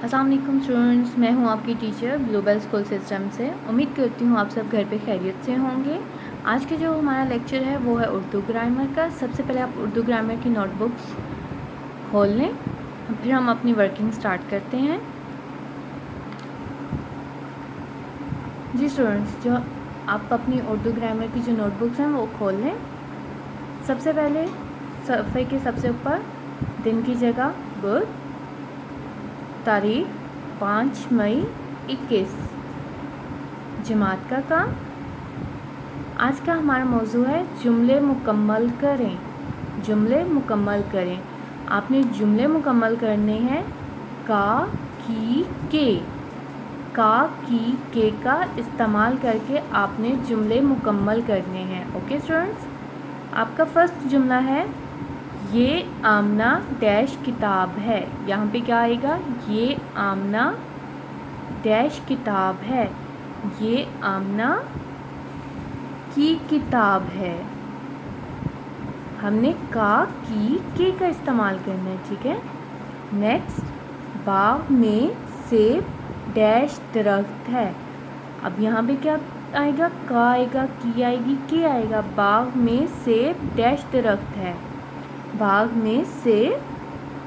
अस्सलाम वालेकुम स्टूडेंट्स, मैं हूं आपकी टीचर ग्लोबल स्कूल सिस्टम से। उम्मीद करती हूं आप सब घर पे खैरियत से होंगे। आज के जो हमारा लेक्चर है वो है उर्दू ग्रामर का। सबसे पहले आप उर्दू ग्रामर की नोटबुक्स खोल लें, फिर हम अपनी वर्किंग स्टार्ट करते हैं। जी स्टूडेंट्स, जो आप अपनी उर्दू ग्रामर की जो नोटबुक्स हैं वो खोल लें। सबसे पहले सफ़े के सबसे ऊपर दिन की जगह बुध, तारीख 5 मई 21, जमात का काम। आज का हमारा मौजू है जुमले मुकम्मल करें। जुमले मुकम्मल करें। आपने जुमले मुकम्मल करने हैं का, की, के। का, की, के का इस्तेमाल करके आपने जुमले मुकम्मल करने हैं। ओके स्टूडेंट्स, आपका फर्स्ट जुमला है ये आमना डैश किताब है। यहाँ पे क्या आएगा? ये आमना डैश किताब है। ये आमना की किताब है। हमने का, की, के का इस्तेमाल करना है, ठीक है। नेक्स्ट, बाग में सेब डैश दरख्त है। अब यहाँ पे क्या आएगा? का आएगा, की आएगी, के आएगा। बाग में सेब डैश दरख्त है। बाग में सेब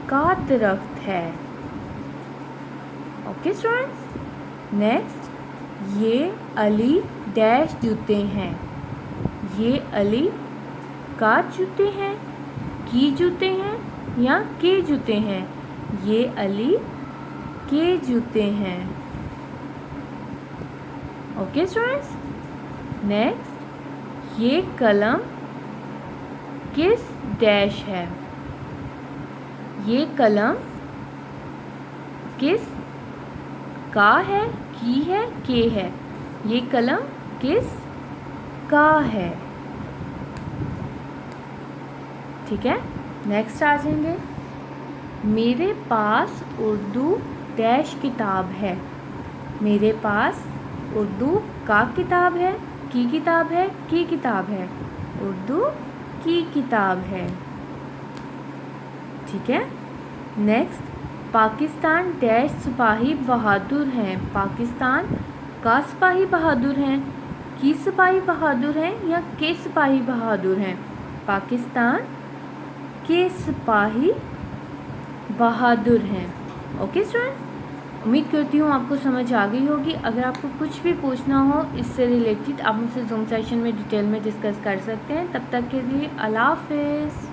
का दरख्त है। Okay students. नेक्स्ट, ये अली डैश जूते हैं। ये अली का जूते हैं, की जूते हैं या के जूते हैं? ये अली के जूते हैं। Okay students. नेक्स्ट, ये कलम किस डैश है। ये कलम किस का है, की है, के है? ये कलम किस का है, ठीक है। नेक्स्ट आ जाएंगे, मेरे पास उर्दू डैश किताब है। मेरे पास उर्दू का किताब है, की किताब है, की किताब है? उर्दू की किताब है, ठीक है। नेक्स्ट, पाकिस्तान डैश सिपाही बहादुर हैं। पाकिस्तान का सिपाही बहादुर हैं, की सिपाही बहादुर हैं या के सिपाही बहादुर हैं? पाकिस्तान के सिपाही बहादुर हैं। ओके स्टूडेंट्स, उम्मीद करती हूँ आपको समझ आ गई होगी। अगर आपको कुछ भी पूछना हो इससे रिलेटेड, आप मुझसे जूम सेशन में डिटेल में डिस्कस कर सकते हैं। तब तक के लिए अल्लाह हाफ़िज़।